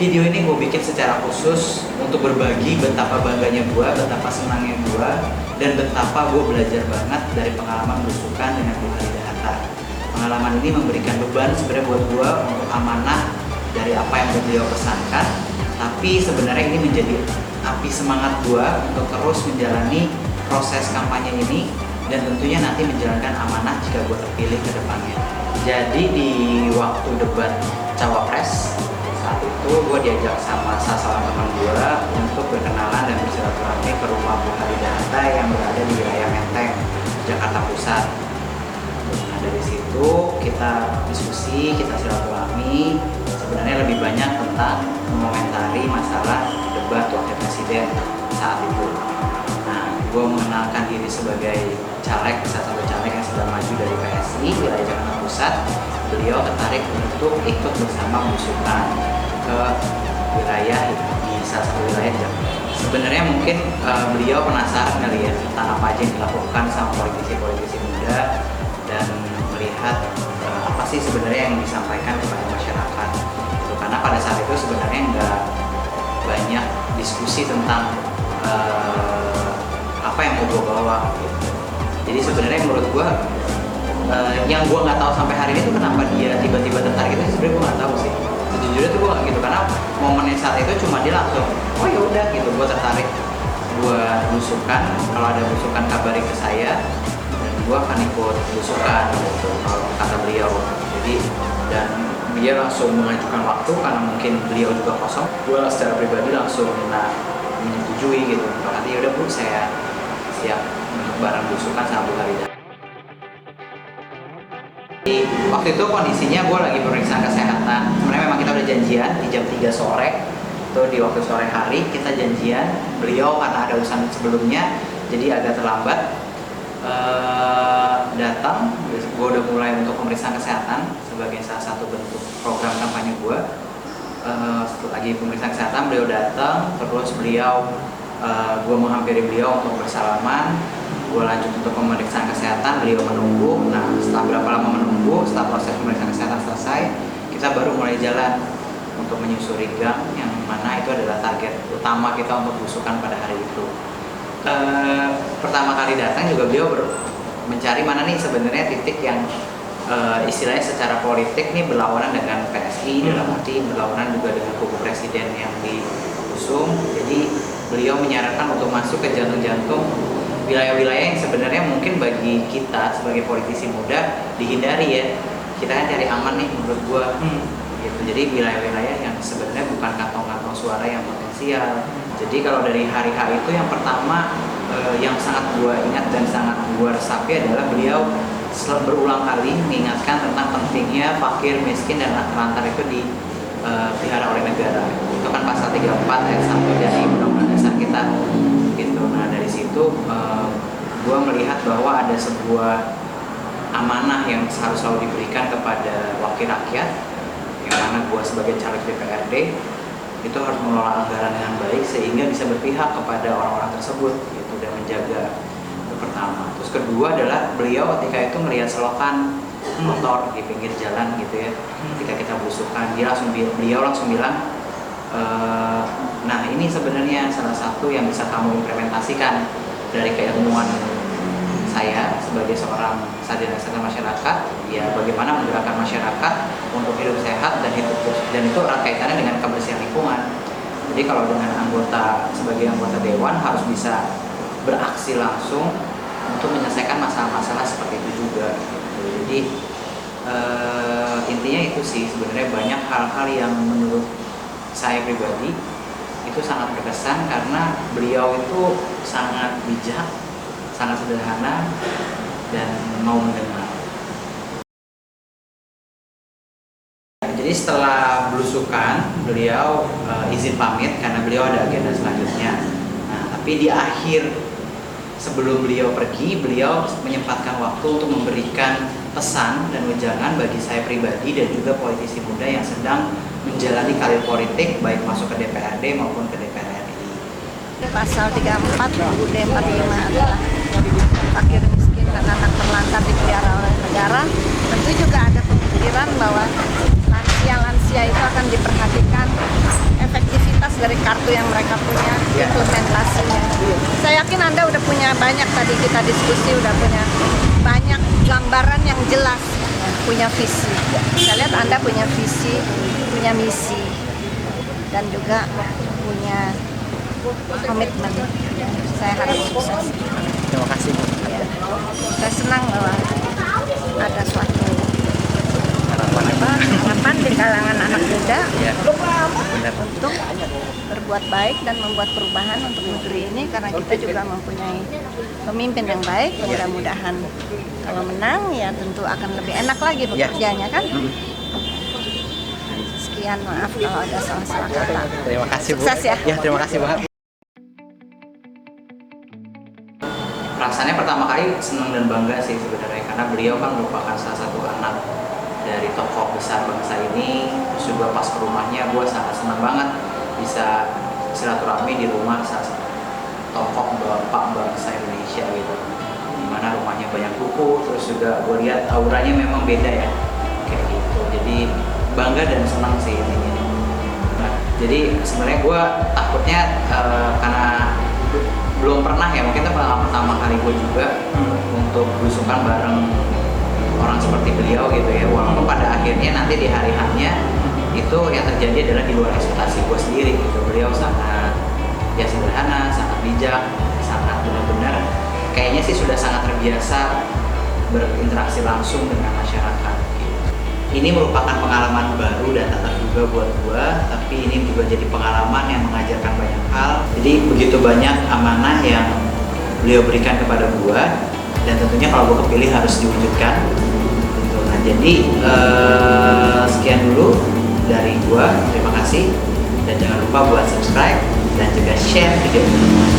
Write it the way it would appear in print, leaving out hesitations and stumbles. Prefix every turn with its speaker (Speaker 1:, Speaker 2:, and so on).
Speaker 1: Video ini gue bikin secara khusus untuk berbagi betapa bangganya gue, betapa senangnya gue, dan betapa gue belajar banget dari pengalaman belusukan dengan Bu Harida Hatta. Pengalaman ini memberikan beban sebenarnya buat gue untuk amanah dari apa yang beliau pesankan, tapi sebenarnya ini menjadi api semangat gue untuk terus menjalani proses kampanye ini dan tentunya nanti menjalankan amanah jika gue terpilih ke depannya. Jadi di waktu debat Cawapres saat itu gue diajak sama salah seorang teman gue untuk berkenalan dan bersilaturahmi ke rumah Bu Harida Hatta yang berada di wilayah Menteng, Jakarta Pusat. Nah dari situ kita diskusi, kita silaturahmi. Sebenarnya lebih banyak tentang mengomentari masalah debat wakil presiden saat itu. Nah, gue mengenalkan diri sebagai caleg, salah satu caleg yang sedang maju dari PSI wilayah Jakarta Pusat. Beliau tertarik untuk ikut bersama belusukan ke wilayah di salah satu wilayah Jakarta. Sebenarnya mungkin beliau penasaran kali ya tentang apa aja yang dilakukan sama politisi-politisi muda dan melihat apa sih sebenarnya yang disampaikan kepada masyarakat. Gitu. Karena pada saat itu sebenarnya nggak banyak diskusi tentang apa yang mau gue bawa. Gitu. Jadi sebenarnya menurut gue yang gue nggak tahu sampai hari ini tuh kenapa dia tiba-tiba tertarik itu sebenarnya gue nggak tahu sih. Sejujurnya tuh gue nggak gitu karena momennya saat itu cuma dia langsung oh ya udah gitu gue tertarik buat belusukan, kalau ada belusukan kabari ke saya dan gue akan ikut belusukan gitu kalau kata beliau. Jadi dan dia langsung mengajukan waktu karena mungkin beliau juga kosong. Gue secara pribadi langsung menyetujui gitu. Berarti yaudah Bu saya siap untuk bareng belusukan sama Bu Harida. Di waktu itu kondisinya gue lagi pemeriksaan kesehatan. Sebenarnya memang kita udah janjian di jam 3 sore. Itu di waktu sore hari kita janjian. Beliau karena ada urusan sebelumnya jadi agak terlambat datang. Gue udah mulai untuk pemeriksaan kesehatan sebagai salah satu bentuk program kampanye gue. Lagi pemeriksaan kesehatan beliau datang, terus beliau gue menghampiri beliau untuk bersalaman. Gue lanjut untuk pemeriksaan kesehatan, beliau menunggu. Nah setelah berapa lama menunggu, setelah proses pemeriksaan kesehatan selesai, kita baru mulai jalan untuk menyusuri gang yang mana itu adalah target utama kita untuk belusukan pada hari itu. Pertama kali datang juga beliau mencari mana nih sebenarnya titik yang istilahnya secara politik nih berlawanan dengan PSI, dalam arti berlawanan juga dengan kubu presiden yang diusung. Jadi beliau menyarankan untuk masuk ke jantung-jantung wilayah-wilayah yang sebenarnya mungkin bagi kita sebagai politisi muda dihindari ya. Kita kan cari aman nih menurut gua. Gitu. Jadi wilayah-wilayah yang sebenarnya bukan kantong-kantong suara yang potensial. Jadi kalau dari hari H itu yang pertama yang sangat gua ingat dan sangat gua resapi adalah beliau berulang kali mengingatkan tentang pentingnya fakir, miskin dan anak terlantar itu dipelihara oleh negara. Itu kan pasal 34 ayat 1 dari Undang-Undang Dasar kita. Gitu. Nah dari situ gue melihat bahwa ada sebuah amanah yang harus selalu diberikan kepada wakil rakyat, yang mana gue sebagai caleg DPRD itu harus mengelola anggaran dengan baik sehingga bisa berpihak kepada orang-orang tersebut gitu, dan menjaga. Itu pertama. Terus kedua adalah beliau ketika itu melihat selokan motor di pinggir jalan gitu ya, ketika kita belusukan beliau langsung bilang nah ini sebenarnya salah satu yang bisa kamu implementasikan dari keilmuan saya sebagai seorang sarjana kesehatan masyarakat, ya bagaimana menggerakkan masyarakat untuk hidup sehat dan itu erat kaitannya dengan kebersihan lingkungan. Jadi kalau dengan sebagai anggota dewan harus bisa beraksi langsung untuk menyelesaikan masalah-masalah seperti itu juga. Jadi intinya itu sih sebenarnya banyak hal-hal yang menurut saya pribadi itu sangat berkesan karena beliau itu sangat bijak, sangat sederhana dan mau mendengar. Jadi setelah belusukan beliau izin pamit karena beliau ada agenda selanjutnya. Nah, tapi di akhir sebelum beliau pergi, beliau menyempatkan waktu untuk memberikan pesan dan wejangan bagi saya pribadi dan juga politisi muda yang sedang menjalani karir politik baik masuk ke DPRD maupun ke DPR RI.
Speaker 2: Pasal 34 UUD 45 adalah fakir, miskin dan anak terlantar dipelihara oleh negara. Tentu juga ada pemikiran bahwa lansia-lansia itu akan diperhatikan punya banyak, tadi kita diskusi udah punya banyak gambaran yang jelas, punya visi. Saya lihat Anda punya visi, punya misi, dan juga punya komitmen. Saya harap sukses.
Speaker 1: Terima kasih Bu.
Speaker 2: Ya. Saya senang bahwa ada suatu harapan di kalangan anak muda
Speaker 1: Ya, benar.
Speaker 2: untuk berbuat baik dan membuat perubahan untuk negeri ini, karena kita juga mempunyai pemimpin yang baik. Mudah-mudahan kalau menang ya tentu akan lebih enak lagi bekerjanya kan. Sekian, maaf kalau ada salah-salah kata.
Speaker 1: Terima kasih Bu.
Speaker 2: Sukses ya.
Speaker 1: Ya, terima kasih Bu. Rasanya pertama kali senang dan bangga sih sebenarnya, karena beliau kan merupakan salah satu anak dari tokoh besar bangsa ini. Terus juga pas ke rumahnya gue sangat senang banget bisa silaturahmi di rumah salah satu tokoh bapak bangsa Indonesia gitu, dimana rumahnya banyak buku. Terus juga gue lihat auranya memang beda ya kayak gitu, jadi bangga dan senang sih intinya. Nah, jadi sebenarnya gue takutnya karena belum pernah ya, mungkin itu pengalaman pertama kali gue juga untuk berusukan bareng orang seperti beliau gitu ya. Walaupun pada akhirnya nanti di hari hanya itu yang terjadi adalah di luar ekspektasi gue sendiri gitu. Beliau sangat ya sederhana, sangat bijak, sangat benar-benar kayaknya sih sudah sangat terbiasa berinteraksi langsung dengan masyarakat gitu. Ini merupakan pengalaman baru dan tak terduga buat gue, tapi ini juga jadi pengalaman yang mengajarkan banyak hal. Jadi begitu banyak amanah yang beliau berikan kepada gue, dan tentunya kalau gue kepilih harus diwujudkan gitu. Nah jadi sekian dulu dari gue, terima kasih, dan jangan lupa buat subscribe dan juga share video ini.